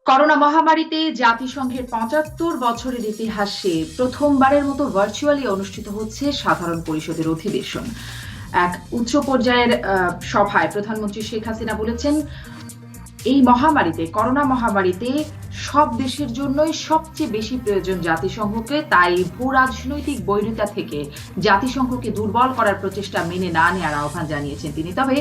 Corona মহামারীতে জাতিসংঘের ৭৫ বছরের ইতিহাসে প্রথমবারের মতো ভার্চুয়ালি অনুষ্ঠিত হচ্ছে সাধারণ পরিষদের অধিবেশন। এক উচ্চ পর্যায়ের সভায় প্রধানমন্ত্রী শেখ হাসিনা বলেছেন, এই মহামারীতে, করোনা মহামারীতে সব দেশের জন্যই সবচেয়ে বেশি প্রয়োজন জাতিসংঘকে, তাই ভূ রাজনৈতিক বৈরিতা থেকে জাতিসংঘকে দুর্বল করার প্রচেষ্টা মেনে না নেওয়ার আহ্বান জানিয়েছেন তিনি। তবে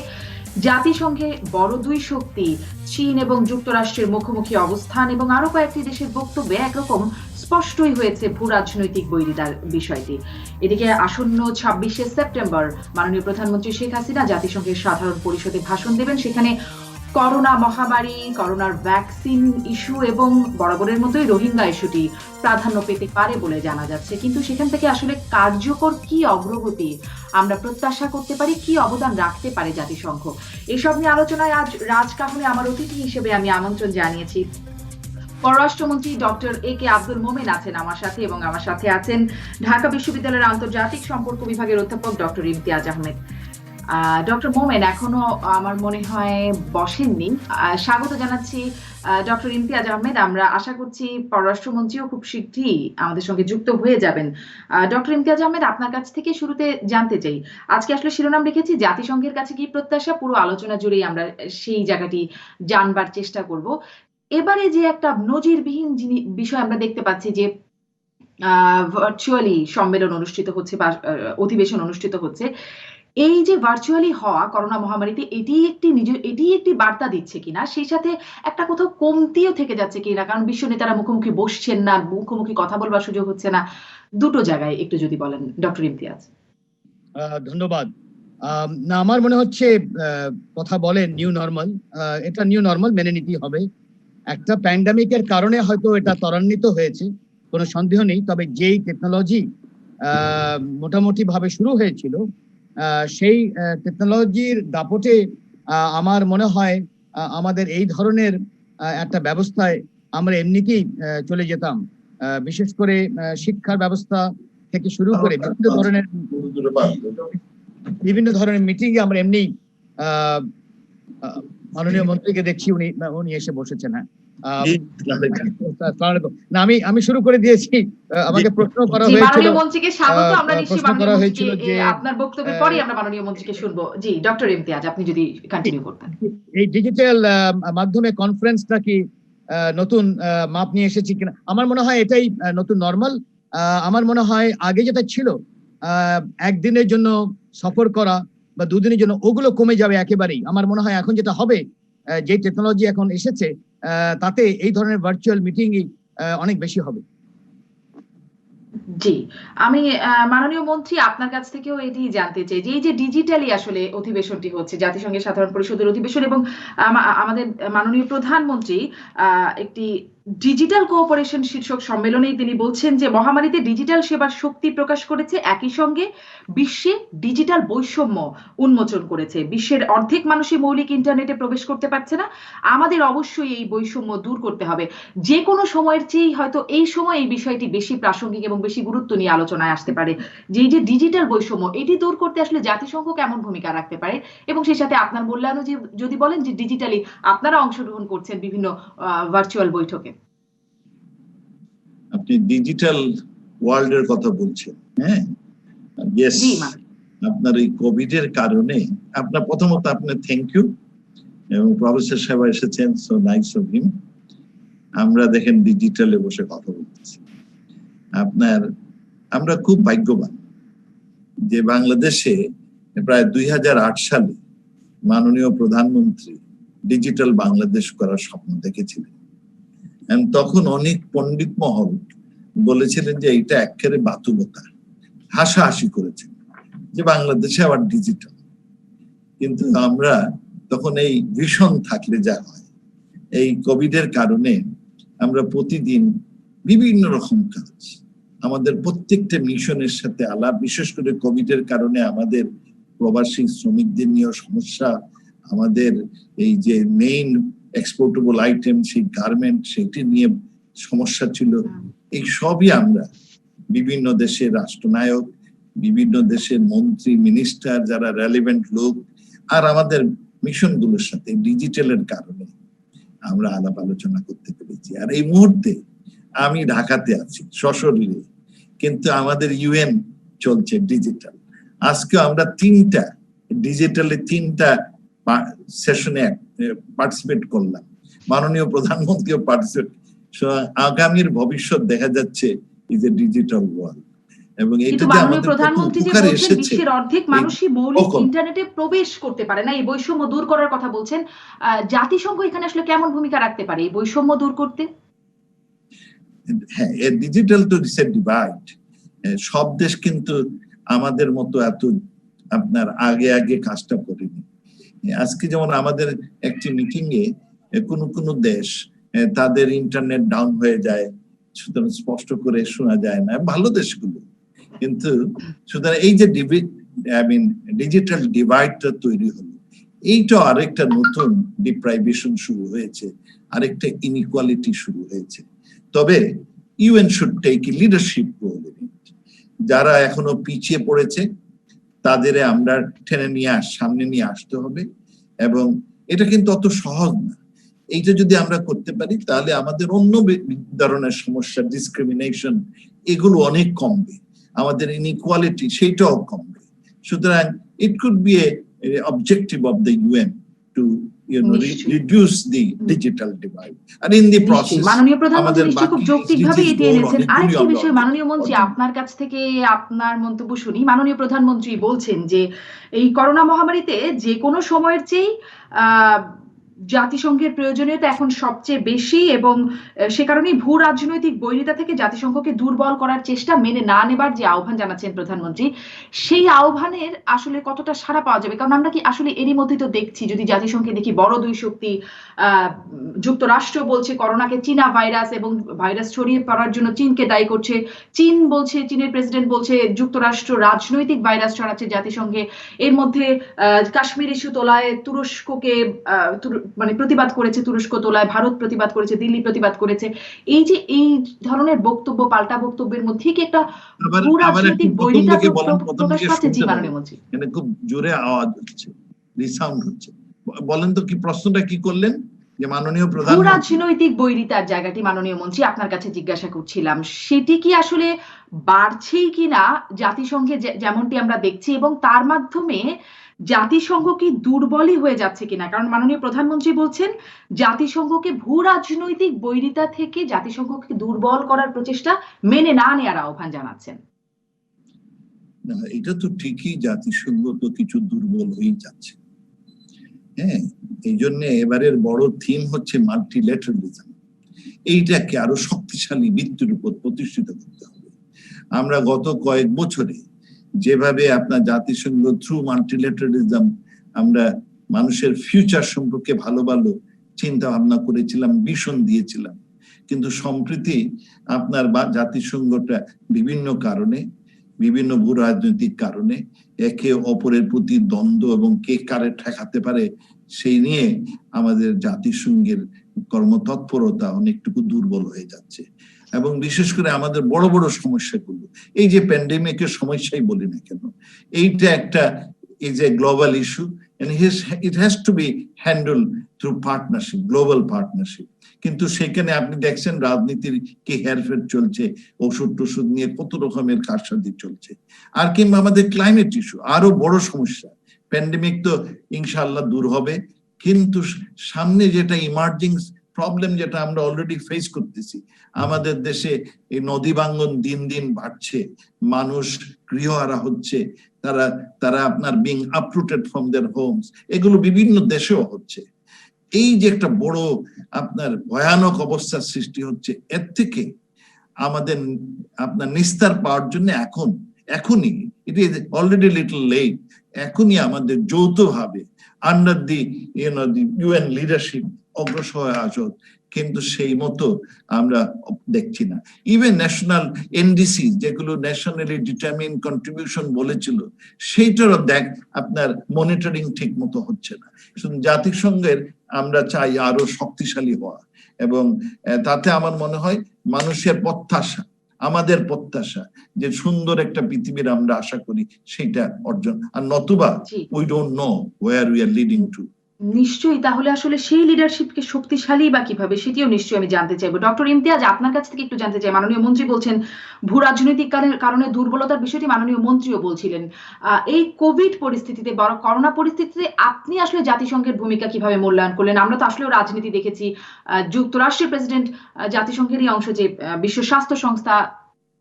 জাতিসংঘে বড় দুই শক্তি চীন এবং যুক্তরাষ্ট্রের মুখোমুখি অবস্থান এবং আরো কয়েকটি দেশের বক্তব্যে একরকম স্পষ্টই হয়েছে ভূ রাজনৈতিক বৈরিতার বিষয়টি। এদিকে আসন্ন ২৬শে সেপ্টেম্বর মাননীয় প্রধানমন্ত্রী শেখ হাসিনা জাতিসংঘের সাধারণ পরিষদে ভাষণ দেবেন। সেখানে করোনা মহামারী, করোনার ভ্যাকসিন ইস্যু এবং বরাবরের মতোই রোহিঙ্গা ইস্যুটি প্রাধান্য পেতে পারে বলে জানা যাচ্ছে। কিন্তু সেখান থেকে আসলে কার্যকর কি অগ্রগতি আমরা প্রত্যাশা করতে পারি, কি অবদান রাখতে পারে জাতিসংঘ, এসব নিয়ে আলোচনায় আজ রাজকাহনে আমার অতিথি হিসেবে আমি আমন্ত্রণ জানিয়েছি পররাষ্ট্রমন্ত্রী ডক্টর এ কে আব্দুল মোমেন আছেন আমার সাথে, এবং আমার সাথে আছেন ঢাকা বিশ্ববিদ্যালয়ের আন্তর্জাতিক সম্পর্ক বিভাগের অধ্যাপক ডক্টর ইমতিয়াজ আহমেদ। ডক্টর মোমেন এখনো আমার মনে হয় বসেননি। স্বাগত জানাচ্ছি ডক্টর ইমতিয়াজ আহমেদ। আমরা আশা করছি পররাষ্ট্রমন্ত্রীও খুব শীঘ্রই আমাদের সঙ্গে যুক্ত হয়ে যাবেন। ডক্টর ইমতিয়াজ আহমেদ, আপনার কাছ থেকে শুরুতে জানতে চাই, আজকে আসলে শিরোনাম রেখেছি জাতিসংঘের কাছে কি প্রত্যাশা, পুরো আলোচনা জুড়েই আমরা সেই জায়গাটি জানবার চেষ্টা করব। এবারে যে একটা নজিরবিহীন বিষয় আমরা দেখতে পাচ্ছি যে ভার্চুয়ালি সম্মেলন অনুষ্ঠিত হচ্ছে বা অধিবেশন অনুষ্ঠিত হচ্ছে, এই যে ভার্চুয়ালি হওয়া করোনা মহামারীতে এটি একটি বার্তা দিচ্ছে কিনা, সেই সাথে একটা কোথাও কমতিও থেকে যাচ্ছে কিনা, কারণ বিশ্ব নেতারা মুখোমুখি বসছেন না, মুখোমুখি কথা বলবার সুযোগ হচ্ছে না, দুটো জায়গায় একটু যদি বলেন ডক্টর ইমতিয়াজ। ধন্যবাদ। না, আমার মনে হচ্ছে কথা বলেন নিউ নর্মাল, এটা নিউ নর্মাল মেনে নিতেই হবে। একটা প্যান্ডামিকের কারণে হয়তো এটা ত্বরান্বিত হয়েছে, কোনো সন্দেহ নেই। তবে যেই টেকনোলজি মোটামুটি ভাবে শুরু হয়েছিল, সেই টেকনোলজির দাপটে আমার মনে হয় আমাদের এই ধরনের একটা ব্যবস্থায় আমরা এমনিতেই চলে যেতাম। বিশেষ করে শিক্ষার ব্যবস্থা থেকে শুরু করে বিভিন্ন ধরনের মিটিং এ আমরা এমনি মাননীয় মন্ত্রীকে দেখছি, উনি এসে বসেছেন। আমি শুরু করে দিয়েছি। আমাকে প্রশ্ন করা হয়েছিল, মাননীয় মন্ত্রীকে স্বাগত। আমরা নিশ্চয়ই মাননীয় মন্ত্রীকে আপনার বক্তব্যের পরেই আমরা মাননীয় মন্ত্রীকে শুনবো। জি ডক্টর ইমতিয়াজ, আপনি যদি কন্টিনিউ করতেন। এই ডিজিটাল মাধ্যমে কনফারেন্সটা কি নতুন মাপ নিয়ে এসেছি কিনা, আমার মনে হয় এটাই নতুন নরমাল। আমার মনে হয় আগে যেটা ছিল একদিনের জন্য সফর করা বা দুদিনের জন্য, ওগুলো কমে যাবে একেবারেই। আমার মনে হয় এখন যেটা হবে, যে টেকনোলজি এখন এসেছে তাতে এই ধরনের ভার্চুয়াল মিটিংই অনেক বেশি হবে। জি, আমি মাননীয় মন্ত্রী আপনার কাছ থেকেও এটি জানতে চাই যে এই যে ডিজিটালি আসলে অধিবেশনটি হচ্ছে, জাতিসংঘের সাধারণ পরিষদের অধিবেশন, এবং আমাদের মাননীয় প্রধানমন্ত্রী একটি ডিজিটাল কোঅপারেশন শীর্ষক সম্মেলনে তিনি বলছেন যে মহামারীতে ডিজিটাল সেবার শক্তি প্রকাশ করেছে, একই সঙ্গে বিশ্বে ডিজিটাল বৈষম্য উন্মোচন করেছে। বিশ্বের অর্ধেক মানুষই মৌলিক ইন্টারনেটে প্রবেশ করতে পারছে না। আমাদের অবশ্যই এই বৈষম্য দূর করতে হবে। যে কোনো সময়ের চেয়ে হয়তো এই সময় এই বিষয়টি বেশি প্রাসঙ্গিক এবং বেশি গুরুত্ব নিয়ে আলোচনায় আসতে পারে। যে এই যে ডিজিটাল বৈষম্য, এটি দূর করতে আসলে জাতিসংঘ কেমন ভূমিকা রাখতে পারে, এবং সেই সাথে আপনার মূল্যায়ন যদি বলেন যে ডিজিটালি আপনারা অংশগ্রহণ করছেন বিভিন্ন ভার্চুয়াল বৈঠকে। আপনি ডিজিটাল ওয়ার্ল্ডের কথা বলছেন। হ্যাঁ, ইয়েস, আপনার এই কোভিড এর কারণে আপনার প্রথমত আপনার থ্যাংক ইউ, এবং প্রফেসর সাহেব এসেছেন, সো নাইস অফ হিম। আমরা দেখেন ডিজিটালে বসে কথা বলতেছি। আমরা খুব ভাগ্যবান যে বাংলাদেশে প্রায় ২০০৮ সালে মাননীয় প্রধানমন্ত্রী ডিজিটাল বাংলাদেশ করার স্বপ্ন দেখেছিলেন। তখন অনেক পণ্ডিত মহল বলেছিলেন যে এটা একেবারে বাতুলতা, হাসাহাসি করেছেন যে বাংলাদেশে আবার ডিজিটাল। কিন্তু আমরা তখন এই ভীষণ থাকলে যা হয়, এই কোভিড এর কারণে আমরা প্রতিদিন বিভিন্ন রকম কাজ, আমাদের প্রত্যেকটা মিশনের সাথে আলাপ, বিশেষ করে কোভিড এর কারণে আমাদের প্রবাসী শ্রমিকদের নিয়ে সমস্যা, আমাদের এই যে মেইন এক্সপোর্টেবল আইটেম সেই গার্মেন্ট, সেটি নিয়ে সমস্যা ছিল। এই সবই আমরা বিভিন্ন দেশের রাষ্ট্রনায়ক, বিভিন্ন দেশের মন্ত্রী মিনিস্টার, যারা রেলিভেন্ট লোক, আর আমাদের মিশনগুলোর সাথে ডিজিটালের কারণে আমরা আলাপ আলোচনা করতে পেরেছি। আর এই মুহূর্তে আমি ঢাকাতে আছি সশরীরে, কিন্তু আমাদের ইউএন চলছে ডিজিটাল। আজকে আমরা ডিজিটালি তিনটা সেশনে পার্টিসিপেট করলাম, মাননীয় প্রধানমন্ত্রীও পার্টিসিপেট। আগামীর ভবিষ্যৎ দেখা যাচ্ছে ইজ এ ডিজিটাল ওয়ার্ল্ড, এবং কিন্তু এটাতে মাননীয় আমাদের কত প্রধানমন্ত্রী যে উপকারে বলছেন এসেছে। বিশ্বের অর্ধেক মানুষই মৌলিক কখন? ইন্টারনেটে প্রবেশ করতে পারে না, এই বৈষম্য দূর করার কথা বলছেন। জাতিসংঘ এখানে আসলে কেমন ভূমিকা রাখতে পারে এই বৈষম্য দূর করতে? হ্যাঁ, ডিজিটাল টু ডিভাইড। সব দেশ কিন্তু আমাদের মতো এত আপনার আগে কাজটা করেনি। আজকে যেমন আমাদের একটি মিটিং এ কোন দেশ তাদের ইন্টারনেট ডাউন হয়ে যায়, সুতরাং স্পষ্ট করে শোনা যায় না, ভালো দেশগুলো। কিন্তু সুতরাং এই যে ডিজিটাল ডিভাইডটা তৈরি হলো, এইটা আরেকটা নতুন ডিপ্রাইভেশন শুরু হয়েছে, আরেকটা ইনইকুয়ালিটি শুরু হয়েছে। তবে UN should take leadership role in it. যারা এখনো পিছিয়ে পড়েছে তাদের আমরা সামনে নিয়ে আসতে হবে, এবং এটা কিন্তু অত সহজ না। এইটা যদি আমরা করতে পারি তাহলে আমাদের অন্য ধরনের সমস্যা, ডিসক্রিমিনেশন, এগুলো অনেক কমবে, আমাদের ইনইকুয়ালিটি সেইটাও কমবে। সুতরাং it could be a objective of the UN to reduce the digital divide, and in the process মাননীয় প্রধানমন্ত্রী নিশ্চয়ই খুব যৌক্তিকভাবে এটি এনেছেন। আরেকটি বিষয় মাননীয় মন্ত্রী আপনার কাছ থেকে আপনার মন্তব্য শুনি। মাননীয় প্রধানমন্ত্রী বলছেন যে এই করোনা মহামারীতে যে কোনো সময়ের চেয়ে জাতিসংঘের প্রয়োজনীয়তা এখন সবচেয়ে বেশি, এবং সে কারণেই ভূ রাজনৈতিক বৈরিতা থেকে জাতিসংঘকে দুর্বল করার চেষ্টা মেনে না নেবার যে আহ্বান জানাচ্ছেন প্রধানমন্ত্রী, সেই আহ্বানের আসলে কতটা সাড়া পাওয়া যাবে? কারণ আমরা কি আসলে এরই মধ্যে তো দেখছি, যদি জাতিসংঘে দেখি বড় দুই শক্তি, যুক্তরাষ্ট্র বলছে করোনাকে চীনা ভাইরাস এবং ভাইরাস ছড়িয়ে পড়ার জন্য চীনকে দায়ী করছে, চীন বলছে, চীনের প্রেসিডেন্ট বলছে যুক্তরাষ্ট্র রাজনৈতিক ভাইরাস ছড়াচ্ছে জাতিসংঘে। এর মধ্যে কাশ্মীর ইস্যু তোলায় তুরস্ককে প্রতিবাদ করেছে, তুরস্ক তোলায় ভারত প্রতিবাদ করেছে, দিল্লি প্রতিবাদ করেছে। এই যে এই ধরনের বক্তব্য, পাল্টা বক্তব্যের মধ্যে কি একটা রাজনৈতিক বৈরিতা প্রকাশ পাচ্ছে? জি মাননীয় মন্ত্রী, খুব জোরে আওয়াজ হচ্ছে, রিসাউন্ড হচ্ছে। বলেন তো কি প্রশ্নটা কি করলেন? যে মাননীয় প্রধানমন্ত্রী রাজনৈতিক বৈরিতার জায়গাটি মাননীয় মন্ত্রী আপনার কাছে জিজ্ঞাসা করছিলাম, সেটি কি আসলে বাড়ছেই কিনা জাতিসংঘে যেমনটি আমরা দেখছি, এবং তার মাধ্যমে জাতিসংঘ কি দুর্বলই হয়ে যাচ্ছে কিনা? কারণ মাননীয় প্রধানমন্ত্রী বলছেন জাতিসংঘকে ভূ রাজনৈতিক বৈরিতা থেকে জাতিসংঘকে দুর্বল করার প্রচেষ্টা মেনে না নেওয়ার আহ্বান জানাচ্ছেন। না, এটা তো ঠিকই, জাতিসংঘ তো কিছু দুর্বল হয়ে যাচ্ছে। হ্যাঁ, এই জন্য এবারের বড় থিম হচ্ছে মাল্টিল্যাটারালিজম। এইটাকে আরো শক্তিশালী ভিত্তির উপর প্রতিষ্ঠিত করতে হবে। আমরা গত কয়েক বছরে যেভাবে আপনার জাতিসংঘ থ্রু মাল্টিল্যাটারালিজম আমরা মানুষের ফিউচার সম্পর্কে ভালো ভালো চিন্তা ভাবনা করেছিলাম, ভিশন দিয়েছিলাম, কিন্তু সম্প্রতি আপনার জাতিসংঘটা বিভিন্ন কারণে, বিভিন্ন ভূ রাজনৈতিক কারণে একে অপরের প্রতি দ্বন্দ্ব এবং কে কারে ঠেকাতে পারে সেই নিয়ে আমাদের জাতিসংঘের কর্মতৎপরতা অনেকটুকু দুর্বল হয়ে যাচ্ছে। এবং বিশেষ করে আমাদের বড় বড় সমস্যাগুলো, এই যে প্যান্ডেমিকের সমস্যাই বলি না কেন, এইটা একটা is a global issue and it has to be handled through partnership, global partnership. কিন্তু সেখানে আপনি দেখছেন রাজনীতির কি হেরফের চলছে, ওষুধ টষুধ নিয়ে কত রকমের কারসাজি চলছে। আর কিংবা আমাদের ক্লাইমেট ইস্যু আরো বড় সমস্যা। প্যান্ডেমিক তো ইনশাআল্লাহ দূর হবে, কিন্তু সামনে যেটা ইমার্জিং প্রবলেম, যেটা আমরা অলরেডি ফেস করতেছি, আমাদের দেশে এই নদী ভাঙ্গন দিন দিন বাড়ছে, মানুষ গৃহহারা হচ্ছে, তারা আপনার being uprooted from there Holmes, এগুলো বিভিন্ন দেশেও হচ্ছে। এই যে একটা বড় আপনার ভয়ানক অবস্থার সৃষ্টি হচ্ছে, এর থেকে আমাদের আপনার নিস্তার পাওয়ার জন্য এখনই, it is already little late, এখনই আমাদের যৌথভাবে আন্ডার দি ইউএন লিডারশিপ অগ্রসর হয়ে আসত, কিন্তু সেই মতো আমরা দেখছি না। ইভেন ন্যাশনাল এনডিসি, যেগুলো ন্যাশনালি ডিটারমিন কন্ট্রিবিউশন বলেছিল, সেইটারও আপনার মনিটরিং ঠিক মতো হচ্ছে না। জাতিসংঘের আমরা চাই আরো শক্তিশালী হওয়া, এবং তাতে আমার মনে হয় মানুষের প্রত্যাশা, আমাদের প্রত্যাশা যে সুন্দর একটা পৃথিবীর আমরা আশা করি সেইটা অর্জন, আর নতুবা we don't know wire we are leading to. নিশ্চয়ই, তাহলে আসলে সেই লিডারশিপকে শক্তিশালী বা কিভাবে, সেটিও নিশ্চয়ই আমি জানতে চাইবো। ডক্টর ইমতিয়াজ, আপনার কাছ থেকে একটু জানতে চাই, মাননীয় মন্ত্রী বলছেন ভূ রাজনৈতিক কারণে দুর্বলতার বিষয়টি মাননীয় মন্ত্রীও বলছিলেন। এই কোভিড পরিস্থিতিতে, বড় করোনা পরিস্থিতিতে আপনি আসলে জাতিসংঘের ভূমিকা কিভাবে মূল্যায়ন করলেন? আমরা তো আসলেও রাজনীতি দেখেছি, যুক্তরাষ্ট্রের প্রেসিডেন্ট জাতিসংঘেরই অংশ, যে বিশ্ব স্বাস্থ্য সংস্থা,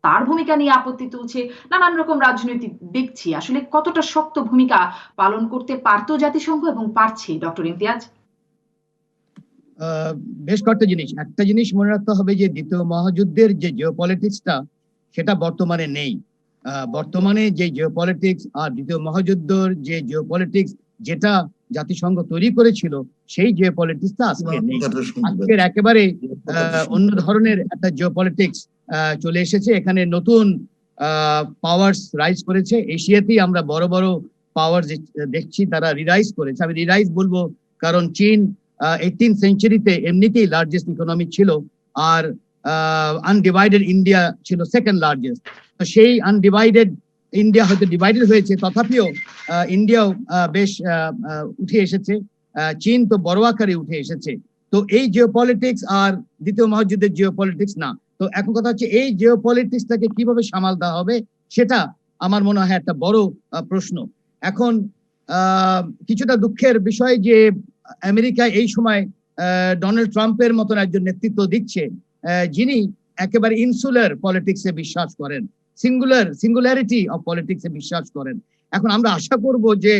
তার ভূমিকা নিয়ে আপত্তি তুলছে, নানান রকম রাজনীতি দেখছি। আসলে কতটা শক্ত ভূমিকা পালন করতে পারতো জাতিসংঘ এবং পারছে, ডক্টর ইমতিয়াজ? বেশ কয়েকটা জিনিস। একটা জিনিস মনে রাখতে হবে যে দ্বিতীয় মহাযুদ্ধের যে জিওপলিটিক্সটা সেটা বর্তমানে নেই। বর্তমানে যে জিওপলিটিক্স আর দ্বিতীয় মহাযুদ্ধের যে জিওপলিটিক্স যেটা জাতিসংঘ তৈরি করেছিল, সেই জিওপলিটিক্সটা আজকে নেই। আজকের একেবারে অন্য ধরনের একটা জিওপলিটিক্স চলে এসেছে। এখানে নতুন পাওয়ার্স রাইজ করেছে। এশিয়াতেই আমরা বড় বড় পাওয়ার দেখছি, তারা রিরাইজ করেছে। আমি রিরাইজ বলবো কারণ চীন 18th সেঞ্চুরিতে এমনিতেই লার্জেস্ট ইকোনমি ছিল, আর আনডিভাইডেড ইন্ডিয়া ছিল সেকেন্ড লার্জেস্ট। তো সেই আনডিভাইডেড ইন্ডিয়া হয়তো ডিভাইডেড হয়েছে, তথাপিও ইন্ডিয়াও বেশ উঠে এসেছে। চীন তো বড় আকারে উঠে এসেছে। তো এই জিওপলিটিক্স আর দ্বিতীয় মহাযুদ্ধের জিওপলিটিক্স না। তো এখন কথা হচ্ছে এই জিওপলিটিক্সটাকে কিভাবে সামাল দেওয়া হবে, সেটা আমার মনে হয় একটা বড় প্রশ্ন। এখন কিছুটা দুঃখের বিষয় যে আমেরিকা এই সময় ডোনাল্ড ট্রাম্পের মতন একজন নেতৃত্ব দিচ্ছে, যিনি একেবারে ইনসুলার পলিটিক্সে বিশ্বাস করেন, সিঙ্গুলারিটি অফ পলিটিক্সে বিশ্বাস করেন। এখন আমরা আশা করব যে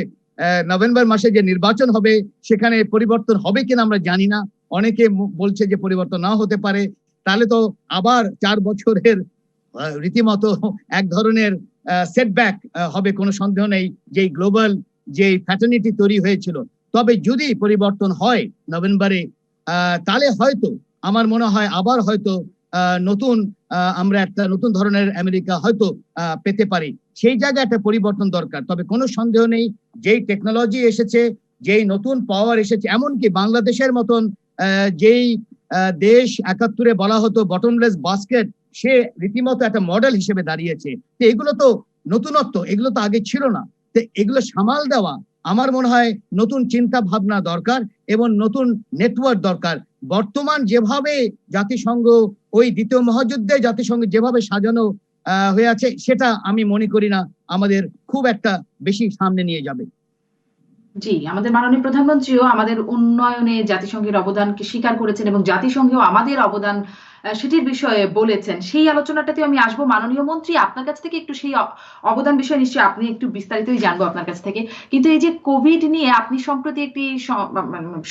নভেম্বর মাসে যে নির্বাচন হবে সেখানে পরিবর্তন হবে কিনা আমরা জানি না। অনেকে বলছে যে পরিবর্তন নাও হতে পারে। তাহলে তো আবার 4 বছরের রীতিমতো এক ধরনের সেটব্যাক হবে, কোনো সন্দেহ নেই, যে গ্লোবাল যে ফ্যাটার্নিটি তৈরি হয়েছিল। তবে যদি পরিবর্তন হয় নভেম্বরে, তাহলে হয়তো আমার মনে হয় আবার হয়তো নতুন আমরা একটা নতুন ধরনের আমেরিকা হয়তো পেতে পারি। সেই জায়গায় একটা পরিবর্তন দরকার। তবে কোনো সন্দেহ নেই, যেই টেকনোলজি এসেছে, যেই নতুন পাওয়ার এসেছে, এমনকি বাংলাদেশের মতন যেই দেশ 71-এ বলা হতো বটমলেস বাস্কেট, সে রীতিমতো একটা মডেল হিসেবে দাঁড়িয়েছে। তো এগুলো তো নতুনত্ব, এগুলো তো আগে ছিল না। তো এগুলো সামাল দেওয়া আমার মনে হয় নতুন চিন্তা ভাবনা দরকার এবং নতুন নেটওয়ার্ক দরকার। বর্তমান যেভাবে জাতিসংঘ ওই দ্বিতীয় মহাযুদ্ধে জাতিসংঘ যেভাবে সাজানো হয়ে আছে, সেটা আমি মনে করি না আমাদের খুব একটা বেশি সামনে নিয়ে যাবে। জি, আমাদের মাননীয় প্রধানমন্ত্রীও আমাদের উন্নয়নে জাতিসংঘের অবদানকে স্বীকার করেছেন এবং জাতিসংঘেও আমাদের অবদান সেটির বিষয়ে বলেছেন। সেই আলোচনাটাতে আমি আসবো। মাননীয় মন্ত্রী, আপনার কাছ থেকে একটু সেই অবদান বিষয়ে নিশ্চয়ই আপনি একটু বিস্তারিতই জানবো আপনার কাছ থেকে। কিন্তু এই যে কোভিড নিয়ে আপনি সম্প্রতি একটি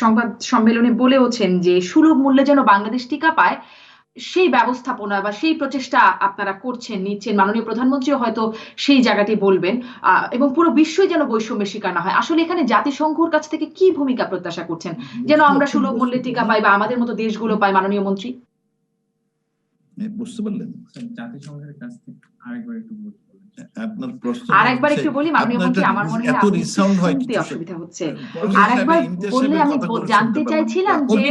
সংবাদ সম্মেলনে বলেওছেন যে সুলভ মূল্যে যেন বাংলাদেশ টিকা পায়, সেই ব্যবস্থাপনা বা সেই প্রচেষ্টা আপনারা করছেন, নিচ্ছেন। মাননীয় প্রধানমন্ত্রীও হয়তো সেই জায়গাটি বলবেন, এবং পুরো বিশ্বই যেন বৈষম্যের শিকার না হয়। আসলে এখানে জাতিসংঘের কাছ থেকে কি ভূমিকা প্রত্যাশা করছেন যেন আমরা সুলভ মূল্যে টিকা পাই বা আমাদের মতো দেশগুলো পাই, মাননীয় মন্ত্রী? বুঝতে পারলেন? জাতিসংঘের কাছ থেকে আরেকবার একটু বলতে আপনার প্রশ্ন আরেকবার একটু বলি মাননীয় মন্ত্রী, আমার মনে হয় আপনি শুনতে অসুবিধা হচ্ছে। আরেকবার বললে আমি জানতে চাইছিলাম যে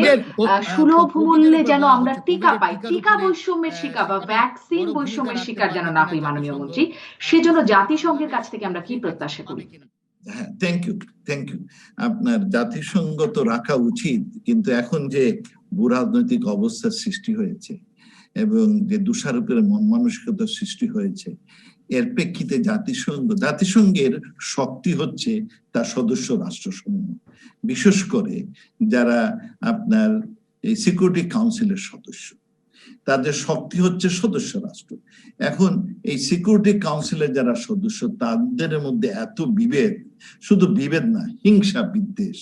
সুলভ মূল্যে যেন আমরা টিকা পাই, টিকা বৈষম্যের শিকার বা ভ্যাকসিন বৈষম্যের শিকার যেন না হই, মাননীয় মন্ত্রী। সেজন্য জাতিসংঘের কাছ থেকে আমরা কি প্রত্যাশা করি? হ্যাঁ, থ্যাংক ইউ। আপনার জাতিসংঘ তো রাখা উচিত, কিন্তু এখন যে ভূরাজনৈতিক অবস্থার সৃষ্টি হয়েছে এবং যে দোষারোপের মন মানসিকতার সৃষ্টি হয়েছে, এর প্রেক্ষিতে জাতিসংঘের শক্তি হচ্ছে তার সদস্য রাষ্ট্রসমূহ, বিশেষ করে যারা আপনার এই সিকিউরিটি কাউন্সিলের সদস্য, তাদের শক্তি হচ্ছে সদস্য রাষ্ট্র। এখন এই সিকিউরিটি কাউন্সিলের যারা সদস্য, তাদের মধ্যে এত বিভেদ, শুধু বিভেদ না, হিংসা বিদ্বেষ।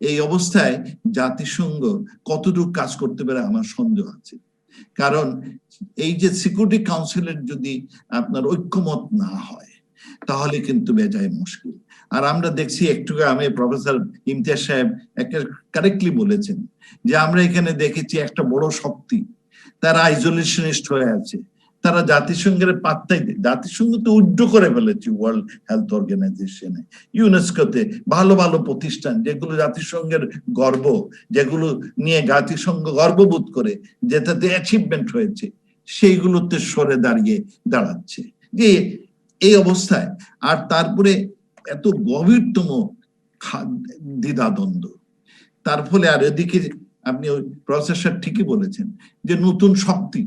এই অবস্থায় জাতিসংঘ কতটুকু কাজ করতে পারে আমার সন্দেহ আছে। কারণ এই যে সিকিউরিটি কাউন্সিলের যদি আপনার ঐক্যমত না হয়, তাহলে কিন্তু বেজায় মুশকিল। আর আমরা দেখছি একটু আমি প্রফেসর ইমতিয়াজ সাহেব কারেক্টলি বলেছেন যে আমরা এখানে দেখেছি একটা বড় শক্তি, তারা আইসোলেশনিস্ট হয়ে আছে, তারা জাতিসংঘের পাত্তাই দেয়। জাতিসংঘ তো উড্ড করে ফেলেছে ওয়ার্ল্ড হেলথ অর্গানাইজেশনে, ইউনেস্কোতে, ভালো ভালো প্রতিষ্ঠান যেগুলো জাতিসংঘের গর্ব, যেগুলো নিয়ে জাতিসংঘ গর্ববোধ করে, যেটাতে অ্যাচিভমেন্ট হয়েছে, সেইগুলোতে সরে দাঁড়াচ্ছে যে এই অবস্থায়। আর তারপরে এত গভীরতম দ্বিধাদ্বন্দ্ব, তার ফলে আর এদিকে আপনি ওই প্রসেসর ঠিকই বলেছেন যে নতুন শক্তি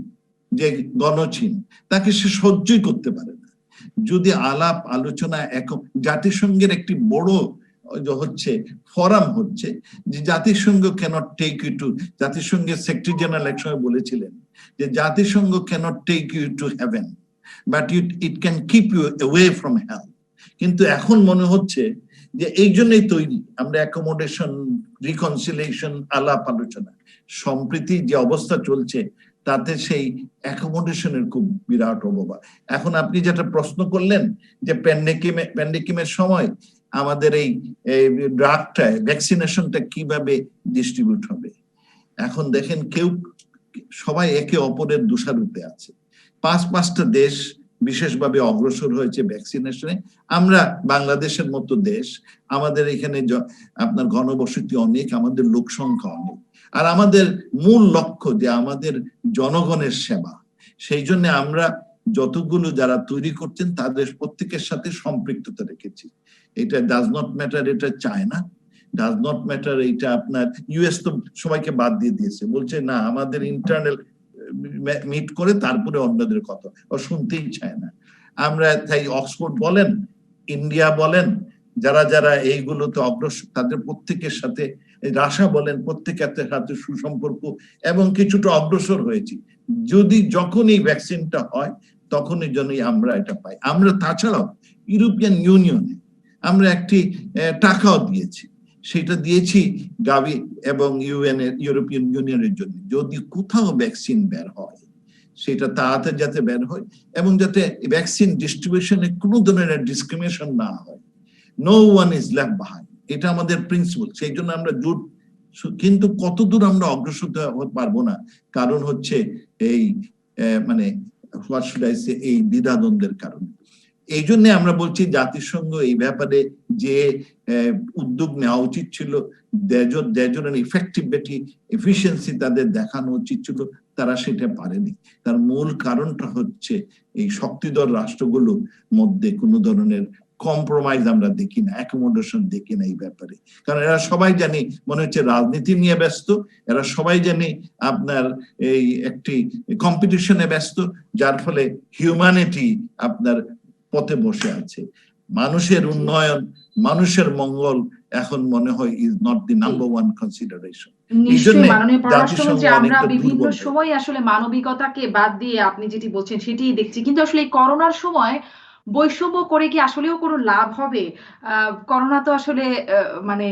যে গণচীন তাকে সে সহ্যই করতে পারে না। যদি আলাপ আলোচনা জাতিসংঘের একটি বড় হচ্ছে ফোরাম হচ্ছে যে জাতিসংঘ ক্যানট টেক ইউ টু, জাতিসংঘের সেক্রেটারি জেনারেল এক সময় বলেছিলেন যে জাতিসংঘ cannot take you to heaven but it can keep you away from hell. কিন্তু এখন মনে হচ্ছে যে এই জন্যই তৈরি আমরা অ্যাকোমোডেশন, রিকনসিলিয়েশন, আলাপ আলোচনা, সম্প্রীতি যে অবস্থা চলছে তাতে সেই অ্যাকোমোডেশনের খুব বিরাট অভাব। এখন আপনি যেটা প্রশ্ন করলেন যে প্যান্ডেমিকের সময় আমাদের এই ড্রাগটা, ভ্যাকসিনেশনটা কিভাবে ডিস্ট্রিবিউট হবে। এখন দেখেন সবাই একে অপরের দোষারোপে আছে। পাঁচটা দেশ বিশেষভাবে অগ্রসর হয়েছে ভ্যাকসিনেশনে। আমরা বাংলাদেশের মতো দেশ, আমাদের এখানে আপনার ঘনবসতি অনেক, আমাদের লোক সংখ্যা অনেক, আর আমাদের মূল লক্ষ্য যে আমাদের জনগণের সেবা। সেই জন্য আমরা যতগুলো যারা তৈরি করছেন তাদের প্রত্যেকের সাথে সম্পৃক্ততা রেখেছি। এটা ডাজ নট ম্যাটার এটা চায়না, ডাজ নট ম্যাটার এটা আপনার ইউএস তো সবাইকে বাদ দিয়ে দিয়েছে, বলছে না আমাদের ইন্টারনাল মিট করে তারপরে অন্যদের কথা, ও শুনতেই চায় না। আমরা তাই অক্সফোর্ড বলেন, ইন্ডিয়া বলেন, যারা যারা এইগুলোতে অগ্রসর তাদের প্রত্যেকের সাথে, রাশা বলেন, প্রত্যেকের সাথে সুসম্পর্ক এবং কিছুটা অগ্রসর হয়েছি। যখন এই ভ্যাকসিনটা হয় তখনই জন্যই আমরা এটা পাই। আমরা তাছাড়াও ইউরোপিয়ান ইউনিয়নে আমরা একটি টাকাও দিয়েছি, সেটা দিয়েছি গাভি এবং ইউরোপিয়ান ইউনিয়নের জন্য। যদি কোথাও ভ্যাকসিন বের হয় সেটা তাড়াতাড়ি যাতে বের হয় এবং যাতে ভ্যাকসিন ডিস্ট্রিবিউশনে কোনো ধরনের ডিসক্রিমিনেশন না হয়। No one is left behind, এটা আমাদের প্রিন্সিপাল। সেই জন্য আমরা কিন্তু কতদূর আমরা অগ্রসর হতে পারবো না, কারণ হচ্ছে এই মানে এই দ্বিধাদ্বন্দ্বের কারণে। এই জন্য আমরা বলছি জাতিসংঘ এই ব্যাপারে যে উদ্যোগ নেওয়া উচিত ছিল, এফিসিয়েন্সি তাদের দেখানো উচিত ছিল, তারা সেটা পারেনি। তার মূল কারণটা হচ্ছে এই শক্তিধর রাষ্ট্রগুলোর মধ্যে কোনো ধরনের কম্প্রোমাইজ আমরা দেখি না, অ্যাকোমোডেশন দেখি না এই ব্যাপারে। কারণ এরা সবাই জানি মনে হচ্ছে রাজনীতি নিয়ে ব্যস্ত, এরা সবাই জানি আপনার এই একটি কম্পিটিশনে ব্যস্ত, যার ফলে হিউম্যানিটি আপনার পথে বসে আছে। মানুষের উন্নয়ন, মানুষের মঙ্গল এখন মনে হয় is not the number one consideration. নিশ্চয়ই মাননীয় পররাষ্ট্রমন্ত্রী, আমরা বিভিন্ন সময় আসলে মানবিকতাকে বাদ দিয়ে আপনি যেটি বলছেন সেটিই দেখছি, কিন্তু আসলে এই করোনার সময় বৈষম্য করে কি আসলেও কোনো লাভ হবে? করোনা তো আসলে মানে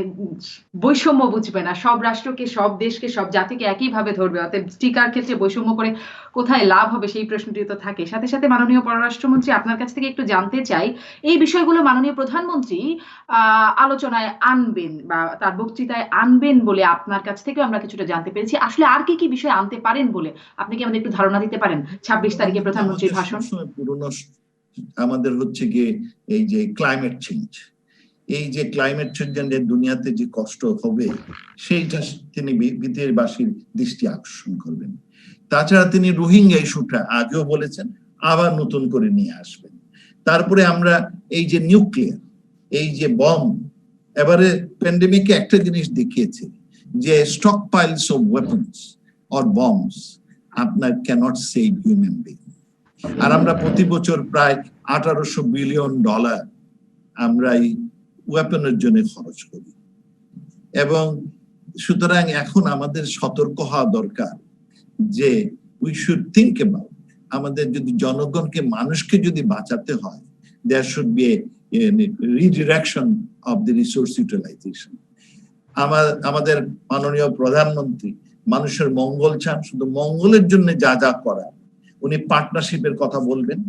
বৈষম্য বুঝবে না, সব রাষ্ট্রকে, সব দেশকে, সব জাতিকে একইভাবে ধরবে। অতএব টিকার ক্ষেত্রে বৈষম্য করে কোথায় লাভ হবে সেই প্রশ্নটি তো থাকে। সাথে সাথে মাননীয় পররাষ্ট্রমন্ত্রী, আপনার কাছ থেকে একটু জানতে চাই, এই বিষয়গুলো মাননীয় প্রধানমন্ত্রী আলোচনায় আনবেন বা তার বক্তৃতায় আনবেন বলে আপনার কাছ থেকেও আমরা কিছুটা জানতে পেরেছি। আসলে আর কি কি বিষয় আনতে পারেন বলে আপনি কি আমাদের একটু ধারণা দিতে পারেন? 26 তারিখে প্রধানমন্ত্রীর ভাষণ। আমাদের হচ্ছে গিয়ে এই যে ক্লাইমেট চেঞ্জ, এই যে ক্লাইমেট চেঞ্জ দুনিয়াতে যে কষ্ট হবে সেইটা তিনি পৃথিবীবাসীর দৃষ্টি আকর্ষণ করবেন। তাছাড়া তিনি রোহিঙ্গা ইস্যুটা আগেও বলেছেন, আবার নতুন করে নিয়ে আসবেন। তারপরে আমরা এই যে নিউক্লিয়ার, এই যে বম, এবারে প্যান্ডেমিকে একটা জিনিস দেখিয়েছে যে stockpiles of weapons or bombs আপনার ক্যানট সেভ হিউম্যান বিং। আর আমরা প্রতি বছর প্রায় $1800 বিলিয়ন আমরা এই ওয়েপনের জন্য খরচ করি। এবং সুতরাং এখন আমাদের সতর্ক হওয়া দরকার যে উই শুড থিঙ্ক অ্যাবাউট, আমাদের যদি জনগণকে, মানুষকে যদি বাঁচাতে হয়, there should be a redirection of the resource utilisation. আমাদের মাননীয় প্রধানমন্ত্রী মানুষের মঙ্গল চান, শুধু মঙ্গলের জন্য যা যা করা, উনি পার্টনারশিপের কথা বলবেন,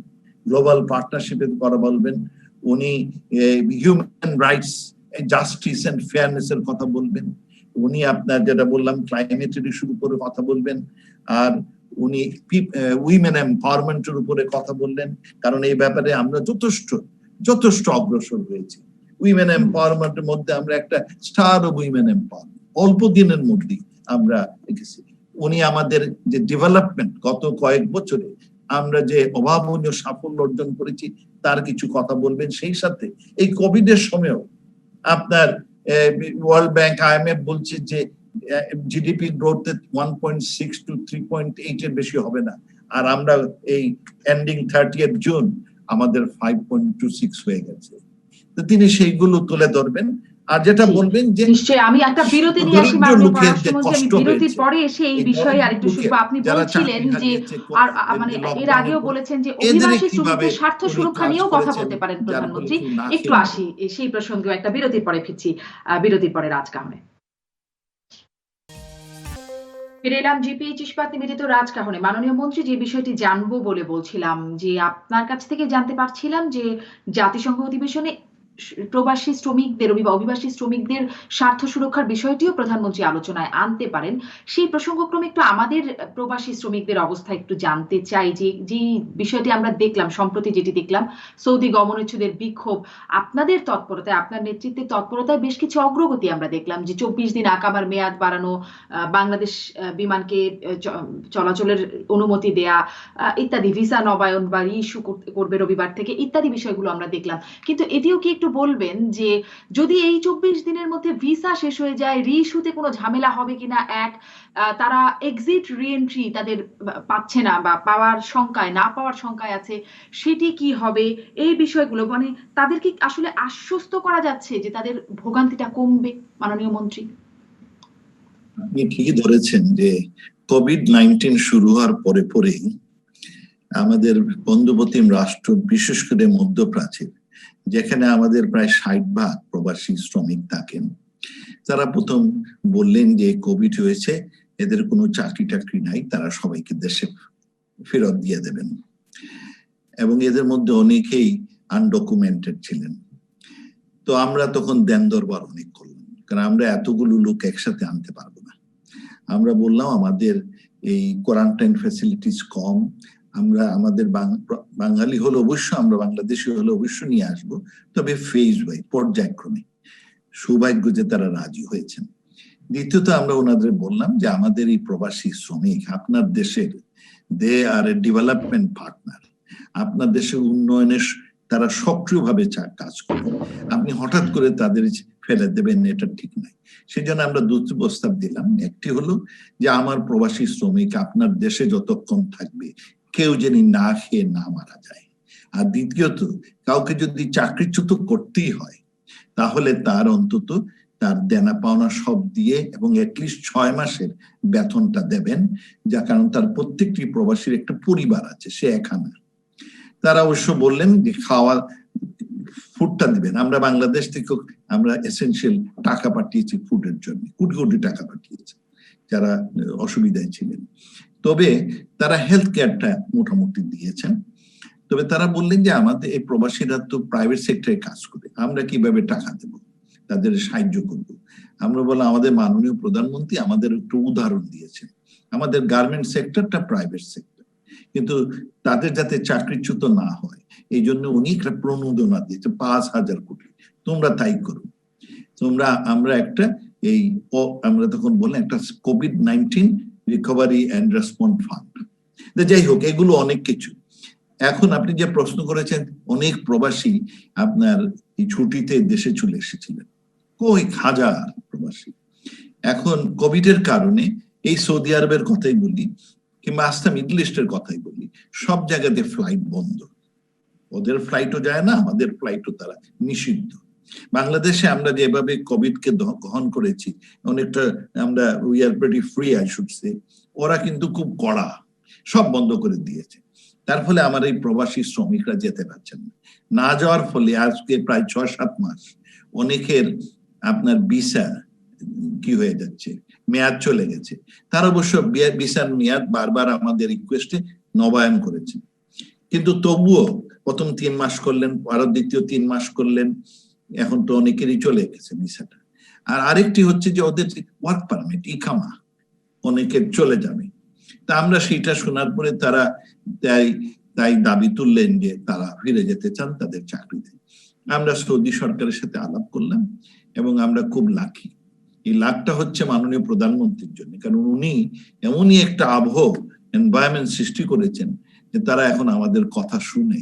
গ্লোবাল পার্টনারশিপের কথা বলবেন, উনি human rights, justice and fairness এর কথা বলবেন, উনি আপনার যেটা বললাম ক্লাইমেটের ইস্যুর উপরে কথা বলবেন, আর উনি উইমেন এম্পাওয়ারমেন্টের উপরে কথা বললেন। কারণ এই ব্যাপারে আমরা যথেষ্ট অগ্রসর হয়েছি। উইমেন এম্পাওয়ারমেন্টের মধ্যে আমরা একটা স্টার অফ উইমেন এম্পাওয়ারমেন্ট অল্প দিনের মধ্যেই আমরা দেখেছি। উনি আমাদের যে ডেভেলপমেন্ট গত কয়েক বছরে আমরা যে অভাবনীয় সাফল্য অর্জন করেছি তার কিছু কথা বলবেন। সেই সাথে এই কোভিড এর সময়ও আপনার ওয়ার্ল্ড ব্যাংক IMF বলছে যে জিডিপি গ্রোথ 1.6 to 3.8 এর বেশি হবে না, আর আমরা এই এন্ডিং 30th জুন আমাদের 5.26 হয়ে গেছে। তো তিনি সেইগুলো তুলে ধরবেন, আর যেটা বলবেন যে নিশ্চয়ই আমি একটা বিরতি নিয়ে আসি মাননীয় পররাষ্ট্রমন্ত্রী, আমি বিরতির পরে এসে এই বিষয়ে আরেকটু শুনবো। আপনি বলছিলেন যে আর মানে এর আগেও বলেছেন যে অভিবাসী শ্রমিকদের স্বার্থ সুরক্ষা নিয়েও কথা বলতে পারেন প্রধানমন্ত্রী। একটু আসি সেই প্রসঙ্গেও একটা বিরতির পরে ফিরছি, বিরতির পরে রাজকাহনে ফিরে এলাম। জিপিএইচ ইস্পাত নিবেদিত রাজকাহনে মাননীয় মন্ত্রী, যে বিষয়টি জানবো বলে বলছিলাম যে আপনার কাছ থেকে জানতে পারছিলাম যে জাতিসংঘ অধিবেশনে প্রবাসী শ্রমিকদের অভিবাসী শ্রমিকদের স্বার্থ সুরক্ষার বিষয়টিও প্রধানমন্ত্রী আলোচনায় আনতে পারেন। সেই প্রসঙ্গক্রমে একটু আমাদের প্রবাসী শ্রমিকদের অবস্থা একটু জানতে চাই। যে বিষয়টি আমরা দেখলাম সম্প্রতি, যেটি দেখলাম সৌদি গমনোচ্ছুদের বিক্ষোভ, আপনাদের তৎপরতায়, আপনার নেতৃত্বের তৎপরতায় বেশ কিছু অগ্রগতি আমরা দেখলাম, যে 24 দিন আকামার মেয়াদ বাড়ানো, বাংলাদেশ বিমানকে চলাচলের অনুমতি দেয়া ইত্যাদি, ভিসা নবায়ন বা রিইস্যু করবে রবিবার থেকে ইত্যাদি বিষয়গুলো আমরা দেখলাম। কিন্তু এটিও কি একটু বলবেন যে যদি এই 24 দিনের মধ্যে ভিসা শেষ হয়ে যায়, রিইস্যুতে কোনো ঝামেলা হবে কিনা, তারা এক্সিট রিএন্ট্রি তাদের পাচ্ছে না বা পাওয়ার শঙ্কায়, না পাওয়ার শঙ্কায় আছে, সেটি কি হবে, এই বিষয়গুলো মানে তাদেরকে আসলে আশ্বস্ত করা যাচ্ছে যে তাদের ভোগান্তিটা কমবে মাননীয় মন্ত্রী? আপনি ঠিকই ধরেছেন যে কোভিড-19 শুরু হওয়ার পরে পরেই আমাদের বন্ধুপ্রতিম রাষ্ট্র, বিশেষ করে মধ্যপ্রাচ্যের, যেখানে আমাদের প্রায় 60% প্রবাসী শ্রমিক থাকেন, তারা প্রথম বললেন যে কোভিড হয়েছে, এদের কোনো চাকরি টাকরি নাই, তারা সবাইকে দেশে ফেরত দিয়ে দেবেন। এবং এদের মধ্যে অনেকেই আনডকুমেন্টেড ছিলেন। তো আমরা তখন দেন দরবার অনেক করলাম, কারণ আমরা এতগুলো লোক একসাথে আনতে পারবো না। আমরা বললাম আমাদের এই কোয়ারেন্টাইন ফ্যাসিলিটিস কম, আমরা আমাদের বাঙালি হলে অবশ্য, আমরা বাংলাদেশি হলে অবশ্য নিয়ে আসবো, তবে ফেজ বাই, পর্যায়ক্রমে। সৌভাগ্য যে তারা রাজি হয়েছেন। দ্বিতীয়ত আমরা ওনাদের বললাম যে আমাদের এই প্রবাসী শ্রমিক আপনার দেশের, দে আর এ ডেভেলপমেন্ট পার্টনার, আপনার দেশের উন্নয়নের তারা সক্রিয়ভাবে কাজ করে, আপনি হঠাৎ করে তাদের ফেলে দেবেন, এটা ঠিক নাই। সেই জন্য আমরা দুটি প্রস্তাব দিলাম। একটি হলো যে আমার প্রবাসী শ্রমিক আপনার দেশে যতক্ষণ থাকবে কেউ যেন না খেয়ে না মারা যায়। আর দ্বিতীয়ত, কাউকে যদি চাকরিচ্যুত করতেই হয় তাহলে তার অন্তত তার দেনা পাওনা সব দিয়ে এবং অ্যাটলিস্ট 6 মাসের বেতনটা দেবেন, যা কারণ তার প্রত্যেকটি প্রবাসীর একটা পরিবার আছে, সে একা না। তারা অবশ্য বললেন যে খাওয়া ফুডটা দিবেন। আমরা বাংলাদেশ থেকে আমরা এসেনশিয়াল টাকা পাঠিয়েছি ফুডের জন্য, কোটি কোটি টাকা পাঠিয়েছি যারা অসুবিধায় ছিলেন। তবে তারা হেলথ কেয়ারটা মোটামুটি দিয়েছেন। তবে তারা বললেন যে আমাদের এই প্রবাসীরা তো প্রাইভেট সেক্টরে কাজ করে, আমরা কিভাবে টাকা দেব, তাদের সাহায্য করব। আমরা বললাম আমাদের মাননীয় প্রধানমন্ত্রী আমাদের একটু উদাহরণ দিয়েছেন, আমাদের গার্মেন্ট সেক্টরটা প্রাইভেট সেক্টর, কিন্তু তাদের যাতে চাকরিচ্যুত না হয় এই জন্য উনি একটা প্রণোদনা দিয়েছে 5,000 কোটি, তোমরা তাই করো। আমরা একটা আমরা তখন বললাম একটা COVID-19 recovery and response fund. যাই হোক, এগুলো অনেক কিছু। এখন আপনি যে প্রশ্ন করেছেন, অনেক প্রবাসী আপনার এই ছুটিতে দেশে চলে এসেছিলেন, কয়েক হাজার প্রবাসী। এখন কোভিডের কারণে এই সৌদি আরবের কথাই বলি কিংবা আস্তা মিডল ইস্টের কথাই বলি, সব জায়গাতে ফ্লাইট বন্ধ। ওদের ফ্লাইটও যায় না, আমাদের ফ্লাইটও তারা নিষিদ্ধ। বাংলাদেশে আমরা যেভাবে কোভিডকে গ্রহণ করেছি অনেকটা, আমরা we are pretty free I should say, ওরা কিন্তু খুব কড়া, সব বন্ধ করে দিয়েছে। তার ফলে আমার এই প্রবাসী শ্রমিকরা যেতে পারছেন না যাওয়ার ফলে আজকে প্রায় 6-7 মাস অনেকের আপনার ভিসা কি হয়ে যাচ্ছে, মেয়াদ চলে গেছে। তার অবশ্য ভিসার মেয়াদ বারবার আমাদের রিকোয়েস্টে নবায়ন করেছে, কিন্তু তবুও প্রথম 3 মাস করলেন, আরো দ্বিতীয় 3 মাস করলেন, এখন তো অনেকেরই চলে গেছে ভিসাটা। আর আরেকটি হচ্ছে যে ওদের ওয়ার্ক পারমিট, ইকামা অনেকের চলে যাবে। তা আমরা সেইটা শোনার পরে তারা তাই দাবি তুললেন যে তারা ফিরে যেতে চান তাদের চাকরিতে। আমরা সৌদি সরকারের সাথে আলাপ করলাম এবং আমরা খুব লাকি। এই লাভটা হচ্ছে মাননীয় প্রধানমন্ত্রীর জন্য, কারণ উনি এমনই একটা আবহ এনভায়রনমেন্ট সৃষ্টি করেছেন যে তারা এখন আমাদের কথা শুনে।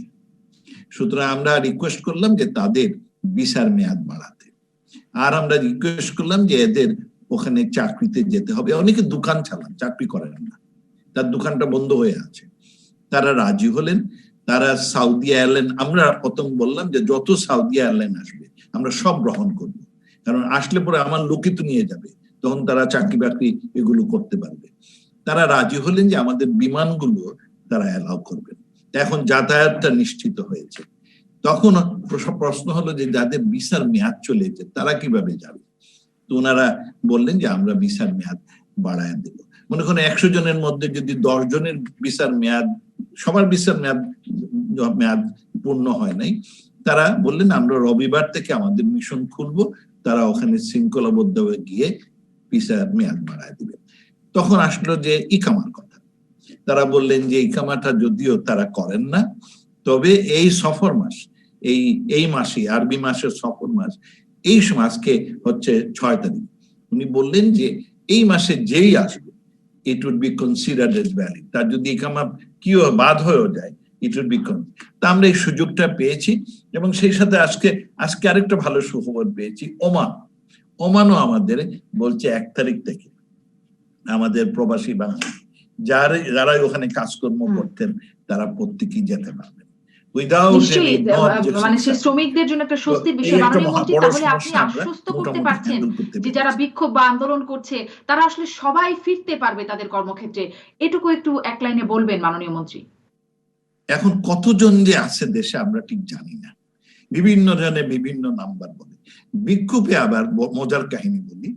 সুতরাং আমরা রিকোয়েস্ট করলাম যে তাদের ভিসার মেয়াদ বাড়াতে। আর আমরা রিকোয়েস্ট করলাম যে এদের ওখানে চাকরিতে যেতে হবে। অনেকে দোকান চালান, চাকরি করেন না, তার দোকানটা বন্ধ হয়ে আছে। তারা রাজি হলেন, তারা সৌদি এয়ারলাইন, আমরা প্রথম বললাম যে যত সৌদি এয়ারলাইন আসবে আমরা সব গ্রহণ করব, কারণ আসলে পরে আমার লোকই তো নিয়ে যাবে, তখন তারা চাকরি বাকরি এগুলো করতে পারবে। তারা রাজি হলেন যে আমাদের বিমানগুলো তারা অ্যালাউ করবেন। এখন যাতায়াতটা নিশ্চিত হয়েছে। তখন প্রশ্ন হলো যে যাদের ভিসার মেয়াদ চলেছে তারা কিভাবে যাবে। তো ওনারা বললেন যে আমরা ভিসার মেয়াদ বাড়ায় দেব। মনে করেন 100 জনের মধ্যে যদি 10 জনের ভিসার মেয়াদ, সবার ভিসার মেয়াদ পূর্ণ হয় নাই, তারা বললেন আমরা রবিবার থেকে আমাদের মিশন খুলবো, তারা ওখানে শৃঙ্খলাবদ্ধ হয়ে গিয়ে ভিসার মেয়াদ বাড়ায় দিবে। তখন আসলো যে ইকামার কথা। তারা বললেন যে ইকামাটা যদিও তারা করেন না, তবে এই সফর মাস, এই মাসে, আরবি মাসের সফর মাস, এই মাসকে হচ্ছে 6 তারিখ, উনি বললেন যে এই মাসে যেই আসবে it would be considered as valid. তার যদি ইকামা কিও বাদ হয়েও যায় ইট উড বি তা আমরা এই সুযোগটা পেয়েছি। এবং সেই সাথে আজকে আরেকটা ভালো সুখবর পেয়েছি, ওমানও আমাদের বলছে 1 তারিখ থেকে আমাদের প্রবাসী বাঙালি যারা ওখানে কাজকর্ম করতেন তারা প্রত্যেকেই যেতে পারবেন। নিশ্চয়ই, মানে সেই শ্রমিকদের জন্য একটা স্বস্তির বিষয়। মাননীয় মন্ত্রী, তাহলে আপনি আশ্বস্ত করতে পারছেন যে যারা বিক্ষোভ বা আন্দোলন করছে তারা আসলে সবাই ফিরতে পারবে তাদের কর্মক্ষেত্রে, এটুকু একটু এক লাইনে বলবেন মাননীয় মন্ত্রী। এখন কতজন যে আছে দেশে আমরা ঠিক জানি না, বিভিন্ন জনে বিভিন্ন নাম্বার বলে। বিক্ষোভে আবার মজার কাহিনী বলি,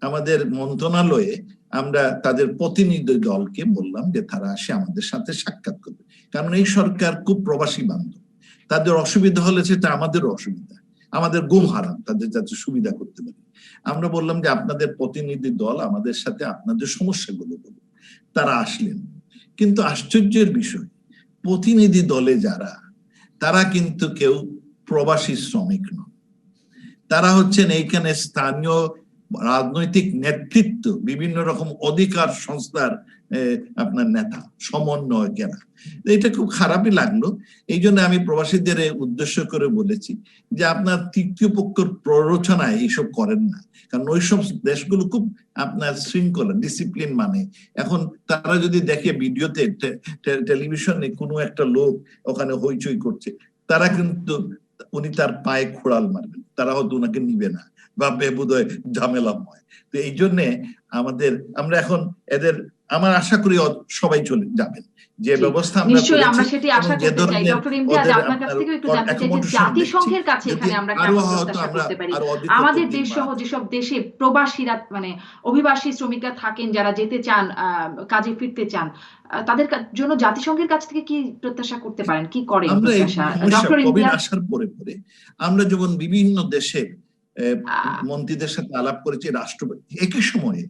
আমাদের মন্ত্রণালয়ে আমরা তাদের প্রতিনিধি দলকে বললাম যে তারা আসে আমাদের সাথে সাক্ষাৎ করবে, কারণ এই সরকার খুব প্রবাসী বান্ধব। তাদের অসুবিধা হলে সেটা আমাদেরও অসুবিধা, আমাদের গুম হারাম, তাদের যাতে সুবিধা করতে পারি। আমরা বললাম যে আপনাদের প্রতিনিধি দল আমাদের সাথে আপনাদের সমস্যাগুলো বলুন। তারা আসলেন, কিন্তু আশ্চর্যের বিষয় প্রতিনিধি দলে যারা, তারা কিন্তু কেউ প্রবাসী শ্রমিক নন। তারা হচ্ছেন এইখানে স্থানীয় রাজনৈতিক নেতৃত্ব, বিভিন্ন রকম অধিকার সংস্থার আপনার নেতা, সমন্বয়কেরা। এটা খুব খারাপই লাগলো। এই জন্য আমি প্রবাসীদের উদ্দেশ্য করে বলেছি যে আপনার তৃতীয় পক্ষের প্ররোচনায় এইসব করেন না, কারণ ওইসব দেশগুলো খুব আপনার শৃঙ্খলা, ডিসিপ্লিন মানে। এখন তারা যদি দেখে ভিডিওতে, টেলিভিশনে কোনো একটা লোক ওখানে হইচই করছে, তারা কিন্তু উনি তার পায়ে খোড়াল মারবেন, তারা হয়তো ওনাকে নিবে না, ভাববে বোধহয় ঝামেলাময়। তো এই জন্যে আমরা এখন এদের, আমার আশা করি সবাই চলে যাবেন। যে ব্যবস্থা নিশ্চয়ই আমরা সেটি আশা করতে চাই। ডক্টর ইমতিয়াজ, আপনার কাছ থেকে একটু জানতে চাই যে জাতিসংঘের কাছে এখানে আমরা কেমন প্রত্যাশা করতে পারি? আমাদের দেশ সহ যেসব দেশে প্রবাসীরা, মানে অভিবাসী শ্রমিকরা থাকেন, যারা যেতে চান, কাজে ফিরতে চান, তাদের জন্য জাতিসংঘের কাছ থেকে কি প্রত্যাশা করতে পারেন, কি করেন প্রত্যাশা? ডক্টর ইমতিয়াজ, আসার পরে আমরা যখন বিভিন্ন দেশে মন্ত্রীদের সাথে আলাপ করেছি, রাষ্ট্রপতি, একই সময়ে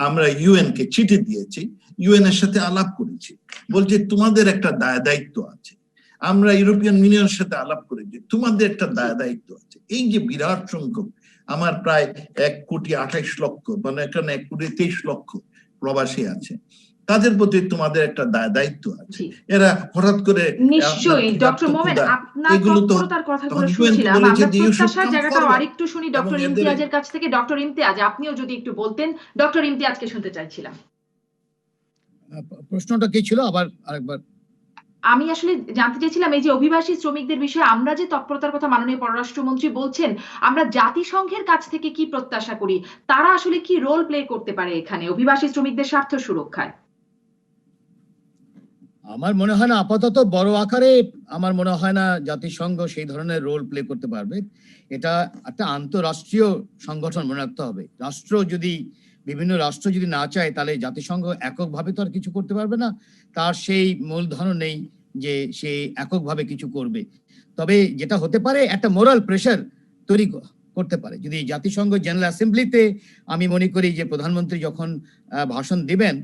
আমরা ইউএন কে চিঠি দিয়েছি, ইউএন এর সাথে আলাপ করেছি, বলছে তোমাদের একটা দায়িত্ব আছে। আমরা ইউরোপিয়ান ইউনিয়নের সাথে আলাপ করেছি, তোমাদের একটা দায়িত্ব আছে। এই যে বিরাট সংখ্যক, আমার প্রায় 1,28,00,000, মানে এখানে 1,23,00,000 প্রবাসী আছে, তাদের প্রতি তোমাদের একটা দায়িত্ব আছে। এরা হঠাৎ করে, নিশ্চয়ই ডক্টর মোমেন, আপনার তৎপরতার কথাগুলো শুনছিলাম, আমরা প্রত্যাশার জায়গাটা আরেকটু শুনি ডক্টর ইমতিয়াজের কাছ থেকে। ডক্টর ইমতিয়াজ, আপনিও যদি একটু বলতেন, ডক্টর ইমতিয়াজকে শুনতে চাইছিলাম। প্রশ্নটা কি ছিল আরেকবার? আমি আসলে জানতে চাইছিলাম, এই যে অভিবাসী শ্রমিকদের বিষয়ে আমরা যে তৎপরতার কথা মাননীয় পররাষ্ট্রমন্ত্রী বলছেন, আমরা জাতিসংঘের কাছ থেকে কি প্রত্যাশা করি? তারা আসলে কি রোল প্লে করতে পারে এখানে অভিবাসী শ্রমিকদের স্বার্থ সুরক্ষায়? আমার মনে হয় না আপাতত বড় আকারে, আমার মনে হয় না জাতিসংঘ সেই ধরনের রোল প্লে করতে পারবে। এটা একটা আন্তঃরাষ্ট্রীয় সংগঠন, মনে রাখতে হবে। বিভিন্ন রাষ্ট্র যদি না চায়, তাহলে জাতিসংঘ এককভাবে তো আর কিছু করতে পারবে না। তার সেই মূলধন নেই যে সে এককভাবে কিছু করবে। তবে যেটা হতে পারে, একটা মোরাল প্রেশার তৈরি করতে পারে। যদি জাতিসংঘ জেনারেল অ্যাসেম্বলিতে, আমি মনে করি যে প্রধানমন্ত্রী যখন ভাষণ দিবেন,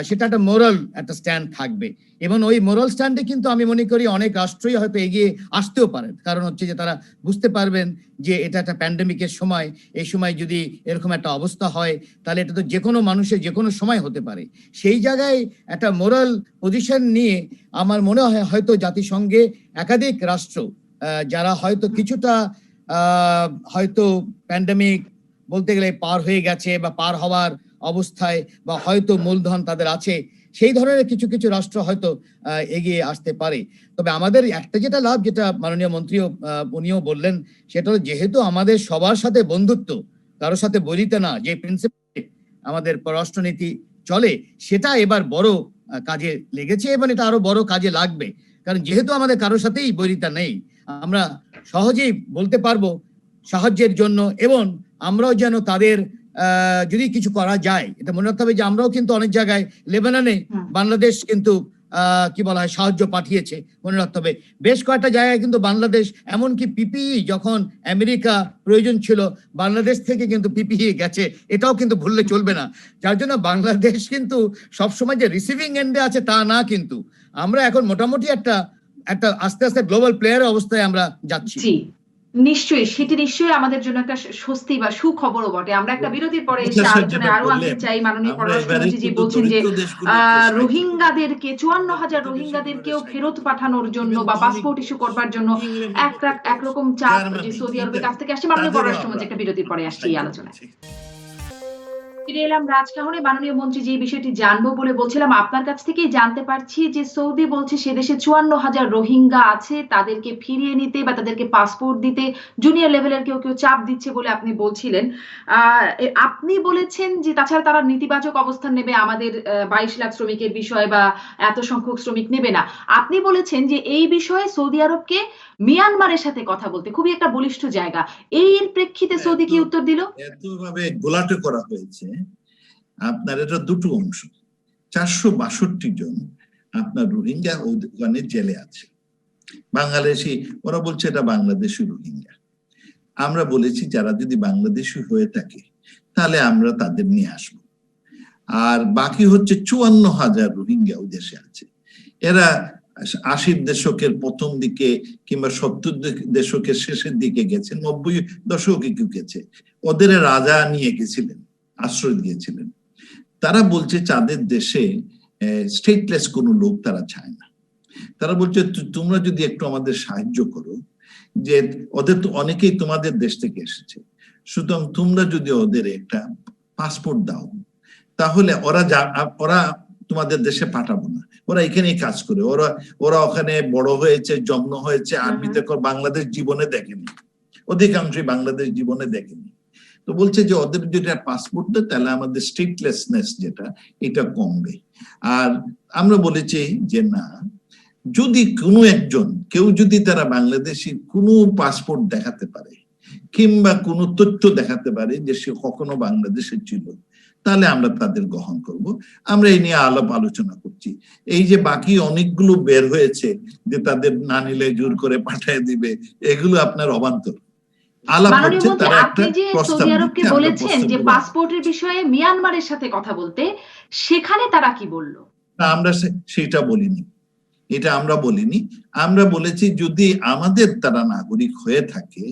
সেটা একটা মোরাল একটা স্ট্যান্ড থাকবে, এবং ওই মোরাল স্ট্যান্ডে কিন্তু আমি মনে করি অনেক রাষ্ট্রই হয়তো এগিয়ে আসতেও পারেন। কারণ হচ্ছে যে তারা বুঝতে পারবেন যে এটা একটা প্যান্ডেমিকের সময়, এই সময় যদি এরকম একটা অবস্থা হয়, তাহলে এটা তো যে কোনো মানুষের যে কোনো সময় হতে পারে। সেই জায়গায় একটা মোরাল পজিশন নিয়ে আমার মনে হয় হয়তো জাতিসংঘে একাধিক রাষ্ট্র, যারা হয়তো কিছুটা হয়তো প্যান্ডেমিক বলতে গেলে পার হয়ে গেছে বা পার হওয়ার অবস্থায়, বা হয়তো মূলধন তাদের আছে, সেই ধরনের কিছু কিছু রাষ্ট্র হয়তো এগিয়ে আসতে পারে। তবে আমাদের একটা যেটা লাভ, যেটা মাননীয় মন্ত্রীও উনিও বললেন, সেটা হলো যেহেতু আমাদের সবার সাথে বন্ধুত্ব, কারোর সাথে বলিতে না, যে প্রিন্সিপাল আমাদের পররাষ্ট্রনীতি চলে, সেটা এবার বড় কাজে লেগেছে এবং এটা আরো বড় কাজে লাগবে। কারণ যেহেতু আমাদের কারোর সাথেই বৈরিতা নেই, আমরা সহজেই বলতে পারবো সাহায্যের জন্য, এবং আমরাও যেন তাদের যদি কিছু করা যায়, এটা মনে রাখতে হবে যে আমরাও কিন্তু অনেক জায়গায়, লেবাননে বাংলাদেশ কিন্তু কি বলা হয় সাহায্য পাঠিয়েছে, মনে রাখতে হবে। বেশ কয়েকটা জায়গায় কিন্তু বাংলাদেশ, এমনকি পিপিই যখন আমেরিকা প্রয়োজন ছিল, বাংলাদেশ থেকে কিন্তু পিপিই গেছে, এটাও কিন্তু ভুললে চলবে না। যার জন্য বাংলাদেশ কিন্তু সবসময় যে রিসিভিং এন্ডে আছে তা না, কিন্তু আমরা এখন মোটামুটি একটা আস্তে আস্তে গ্লোবাল প্লেয়ারের অবস্থায় আমরা যাচ্ছি। নিশ্চয়ই, সেটি নিশ্চয়ই আমাদের জন্য একটা স্বস্তি বা সুখবরও বটে। আমরা একটা বিরতির পরে এসে আলোচনায় আরো আনতে চাই। মাননীয় পররাষ্ট্রমন্ত্রী জি বলছেন যে রোহিঙ্গাদেরকে 54,000 রোহিঙ্গাদেরকেও ফেরত পাঠানোর জন্য বা পাসপোর্ট ইস্যু করবার জন্য একরকম চাপ যে সৌদি আরবের কাছ থেকে আসছে। মাননীয় পররাষ্ট্রমন্ত্রী একটা বিরতির পরে আসছে এই আলোচনায়। ফিরে এলাম রাজকাহনে। মাননীয় মন্ত্রী যে বিষয়টি জানবো বলে বলছিলাম, আপনার কাছ থেকেই জানতে পারছি যে সৌদি বলছে সে দেশে 54,000 রোহিঙ্গা আছে, তাদেরকে ফিরিয়ে নিতে বা তাদেরকে পাসপোর্ট দিতে জুনিয়র লেভেলের কেউ কেউ চাপ দিচ্ছে বলে আপনি বলছিলেন। আপনি বলেছেন যে তাছাড়া তারা নেতিবাচক অবস্থান নেবে আমাদের 22 লাখ শ্রমিকের বিষয় বা এত সংখ্যক শ্রমিক নেবে না। আপনি বলেছেন যে এই বিষয়ে সৌদি আরবকে মিয়ানমারের সাথে কথা বলতে, খুবই একটা বলিষ্ঠ জায়গা। এর প্রেক্ষিতে সৌদি কি উত্তর দিল? এতভাবে গোলাটে করা হয়েছে আপনার, এটা দুটো অংশ। 462 জন আপনার রোহিঙ্গা ওখানে জেলে আছে, বাংলাদেশি। ওরা বলছে এটা বাংলাদেশি রোহিঙ্গা। আমরা বলেছি যারা যদি বাংলাদেশি হয়ে থাকে তাহলে আমরা তাদের নিয়ে আসবো। আর বাকি হচ্ছে 54,000 রোহিঙ্গা ওই দেশে আছে। এরা 80 দশকের প্রথম দিকে কিংবা 70 দশকের শেষের দিকে গেছে, 90 দশকে কেউ গেছে। ওদের রাজা নিয়ে গেছিলেন, আশ্রয় দিয়েছিলেন। তারা বলছে তাদের দেশে স্টেটলেস কোনো লোক তারা চায় না। তারা বলছে তোমরা যদি একটু আমাদের সাহায্য করো, যে ওদের তো অনেকেই তোমাদের দেশ থেকে এসেছে, সুতরাং তোমরা যদি ওদের একটা পাসপোর্ট দাও, তাহলে ওরা তোমাদের দেশে পাঠাবো না, ওরা এখানেই কাজ করে। ওরা ওখানে বড় হয়েছে, জন্ম হয়েছে, আরবিতে বাংলাদেশ জীবনে দেখেনি, অধিকাংশই বাংলাদেশ জীবনে দেখেনি। তো বলছে যে ওদের যেটা পাসপোর্ট দেয় তাহলে আমাদের স্ট্রিক্টলেসনেস যেটা, এটা কমবে। আর আমরা বলেছি যে না, যদি কোনো একজন কেউ যদি তারা বাংলাদেশি কোনো পাসপোর্ট দেখাতে পারে কিংবা কোনো তথ্য দেখাতে পারে যে সে কখনো বাংলাদেশে ছিল, তাহলে আমরা তাদের গ্রহণ করব। আমরা এই নিয়ে আলোচনা করছি। এই যে বাকি অনেকগুলো বের হয়েছে যে তাদের না নিলে জোর করে পাঠিয়ে দিবে, এগুলো আপনার অবান্তর আলাপ হচ্ছে। তারা একটা প্রস্তাব দিচ্ছে, বলেছেন যে পাসপোর্টের বিষয়ে মিয়ানমারের সাথে কথা বলতে, সেখানে তারা কি বললো? আমরা সেটা বলিনি, এটা আমরা বলিনি। আমরা বলেছি যদি আমাদের তারা নাগরিক হয়ে থাকে,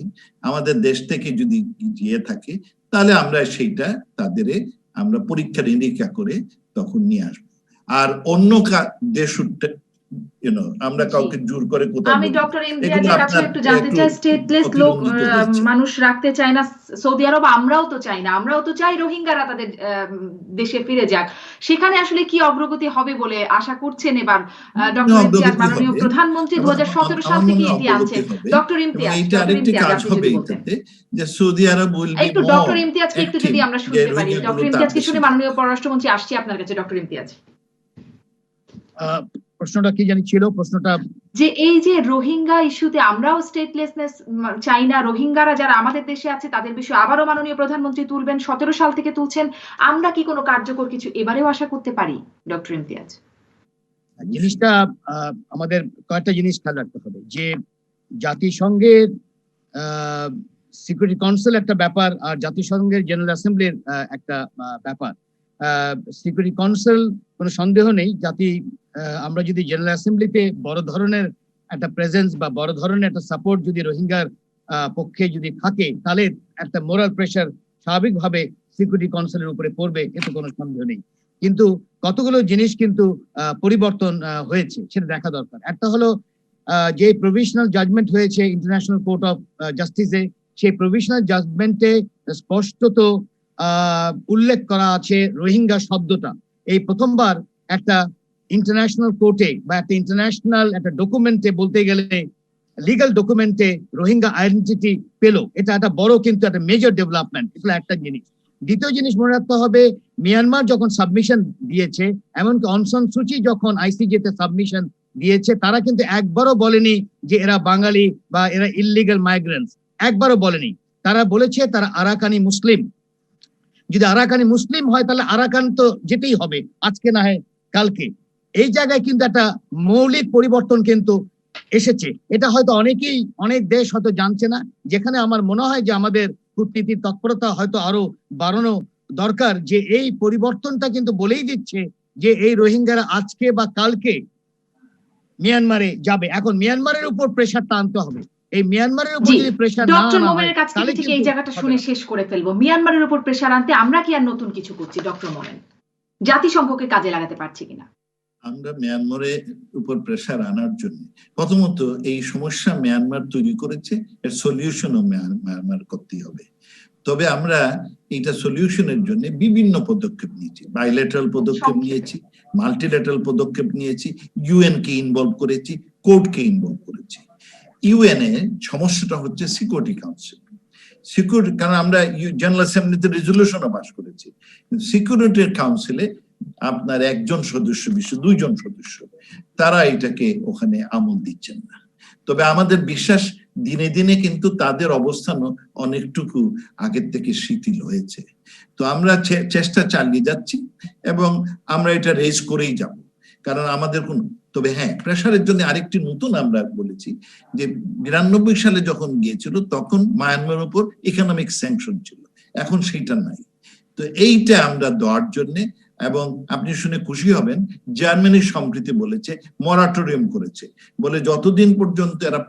আমাদের দেশ থেকে যদি গিয়ে থাকে, তাহলে আমরা সেইটা তাদের আমরা পরীক্ষা নিরীক্ষা করে তখন নিয়ে আসবো। আর অন্য দেশ আমরা কাউকে জোর করে কোথাও। আমি ডক্টর ইমতিয়াজের কাছে একটু জানতে চাই, স্টেটলেস লোক মানুষ রাখতে চায় না সৌদি আরব, আমরাও তো চাই না। আমরাও তো চাই রোহিঙ্গারা তাদের দেশে ফিরে যাক। সেখানে আসলে কি অগ্রগতি হবে বলে আশা করছেন এবার ডক্টর ইমতিয়াজ? মাননীয় প্রধানমন্ত্রী 2017 সাল থেকে এটি আনছেন। ডক্টর ইমতিয়াজ, এইটা আরেকটি কাজ হবে এটাতে, যে সৌদি আরব একটু ডক্টর ইমতিয়াজকে একটু যদি আমরা শুনতে পারি। ডক্টর ইমতিয়াজকে শুনে মাননীয় পররাষ্ট্রমন্ত্রী আসছি আপনার কাছে। ডক্টর ইমতিয়াজ, প্রশ্নটা কি জানি ছিল? প্রশ্নটা যে এই যে রোহিঙ্গা ইস্যুতে আমরাও স্টেটলেসনেস চাই না, রোহিঙ্গারা যারা আমাদের দেশে আছে তাদের বিষয়ে আবারও মাননীয় প্রধানমন্ত্রী তুলবেন, 17 সাল থেকে তুলছেন। আমরা কি কোনো কার্যকর কিছু এবারেও আশা করতে পারি? ডক্টর ইমতিয়াজ, জিনিসটা আমাদের কয়েকটা জিনিস খেয়াল রাখতে হবে, যে জাতিসংঘের সিকিউরিটি কাউন্সিল একটা ব্যাপার, আর জাতিসংঘের জেনারেল অ্যাসেম্বলির একটা ব্যাপার। সিকিউরিটি কাউন্সিল কোনো সন্দেহ নেই, আমরা যদি জেনারেল অ্যাসেম্বলিতে বড় ধরনের একটা প্রেজেন্স বা বড় ধরনের একটা সাপোর্ট যদি রোহিঙ্গার পক্ষে যদি থাকে, তাহলে একটা মোরাল প্রেশার স্বাভাবিকভাবে সিকিউরিটি কাউন্সিলের উপরে পড়বে, এতে কোনো সন্দেহ নেই। কিন্তু কতগুলো জিনিস কিন্তু পরিবর্তন হয়েছে, সেটা দেখা দরকার। একটা হলো যে প্রভিশনাল জাজমেন্ট হয়েছে ইন্টারন্যাশনাল কোর্ট অফ জাস্টিসে, সেই প্রভিশনাল জাজমেন্টে স্পষ্টত উল্লেখ করা আছে রোহিঙ্গা শব্দটা। এই প্রথমবার একটা ইন্টারন্যাশনাল কোর্টে বা একটা ইন্টারন্যাশনাল একটা ডকুমেন্টে, বলতে গেলে লিগ্যাল ডকুমেন্টে রোহিঙ্গা আইডেন্টিটি পেলো। এটা একটা বড় কিন্তু একটা মেজর ডেভেলপমেন্ট। এটা একটা জিনিস। দ্বিতীয় জিনিস মনে রাখতে হবে, মিয়ানমার যখন সাবমিশন দিয়েছে, এমনকি অং সান সুচি যখন আইসিজে তে সাবমিশন দিয়েছে, তারা কিন্তু একবারও বলেনি যে এরা বাঙালি বা এরা ইললিগাল মাইগ্রেন্টস, একবারও বলেনি। তারা বলেছে তারা আরাকানি মুসলিম। যদি আরাকানি মুসলিম হয় তাহলে আরাকান তো যেতেই হবে, আজকে না হয় কালকে। এই জায়গায় কিন্তু একটা মৌলিক পরিবর্তন কিন্তু এসেছে। এটা হয়তো অনেক দেশ হয়তো জানছে না, যেখানে আমার মনে হয় যে আমাদের কূটনীতির তৎপরতা হয়তো আরো বাড়ানো দরকার, যে এই পরিবর্তনটা কিন্তু বলেই দিচ্ছে যে এই রোহিঙ্গারা আজকে বা কালকে মিয়ানমারে যাবে। এখন মিয়ানমারের উপর প্রেশারটা আনতে হবে। এই মিয়ানমারের উপর যদি প্রেশার না ডক্টর আনা হয় মোমেনের কাছ তাহলে থেকে এই কিন্তু জায়গাটা শুনে শেষ করে ফেলবো। মিয়ানমারের উপর প্রেশার আনতে আমরা কি আর নতুন কিছু করছি ডক্টর মোমেন? জাতিসংঘকে কাজে লাগাতে পারছি কিনা? আমরা মিয়ানমারের উপর প্রেশার আনার জন্য প্রথমত এই সমস্যা মিয়ানমার তৈরি করেছে, এর সলিউশনও মিয়ানমার করতেই হবে। তবে আমরা এটা সলিউশনের জন্য বিভিন্ন পদক্ষেপ নিয়েছি, বাইলেটারাল পদক্ষেপ নিয়েছি, মাল্টিলেটারাল পদক্ষেপ নিয়েছি, ইউএন কে ইনভলভ করেছি, কোর্টকে ইনভলভ করেছি। ইউএন এ সমস্যাটা হচ্ছে সিকিউরিটি কাউন্সিল। সিকিউরিটি, কারণ আমরা জেনারেল অ্যাসেম্বলিতে রেজলিউশনও পাস করেছি, সিকিউরিটি কাউন্সিলে আপনার একজন সদস্য বিশ্ব 2 জন সদস্য, তারা এটাকে ওখানে আমল দিচ্ছেন না। তবে আমাদের বিশ্বাস দিনে দিনে কিন্তু তাদের অবস্থানও অনেকটুকু আগের থেকে শিথিল হয়েছে। তো আমরা চেষ্টা চালিয়ে যাচ্ছি এবং আমরা এটা রেজ করেই যাব, কারণ আমাদের কোন, তবে হ্যাঁ, প্রেশারের জন্য আরেকটি নতুন আমরা বলেছি যে 92 সালে যখন গিয়েছিল তখন মায়ানমারের উপর ইকোনমিক স্যাংশন ছিল, এখন সেইটা নাই। তো এইটা আমরা দেওয়ার জন্য, এবং আপনি শুনে খুশি হবেন জার্মানি সম্প্রতি বলেছে মরাটোরিয়াম করেছে, বলে যতদিন পর্যন্ত এরা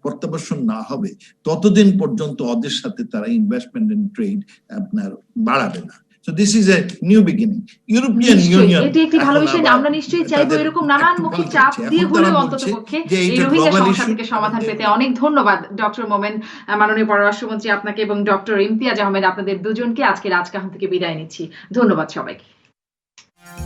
প্রত্যাবর্ষণ না হবে ততদিন পর্যন্ত ওদের সাথে তারা ইনভেস্টমেন্ট এন্ড ট্রেড আপনার বাড়াবে না। So this is a new beginning. European Union এটি একটি ভালো বিষয়। আমরা নিশ্চয়ই চাইবো এরকম নানানমুখী চাপ দিয়ে হলেও অন্ততপক্ষে এই রোহিঙ্গা সমস্যা থেকে সমাধান পেতে। অনেক ধন্যবাদ ডক্টর মোমেন, মাননীয় পররাষ্ট্রমন্ত্রী আপনাকে, এবং ডক্টর ইমতিয়াজ আহমেদ, আপনাদের দুজনকে আজকে রাজকাহন থেকে বিদায় নিচ্ছি। ধন্যবাদ সবাইকে।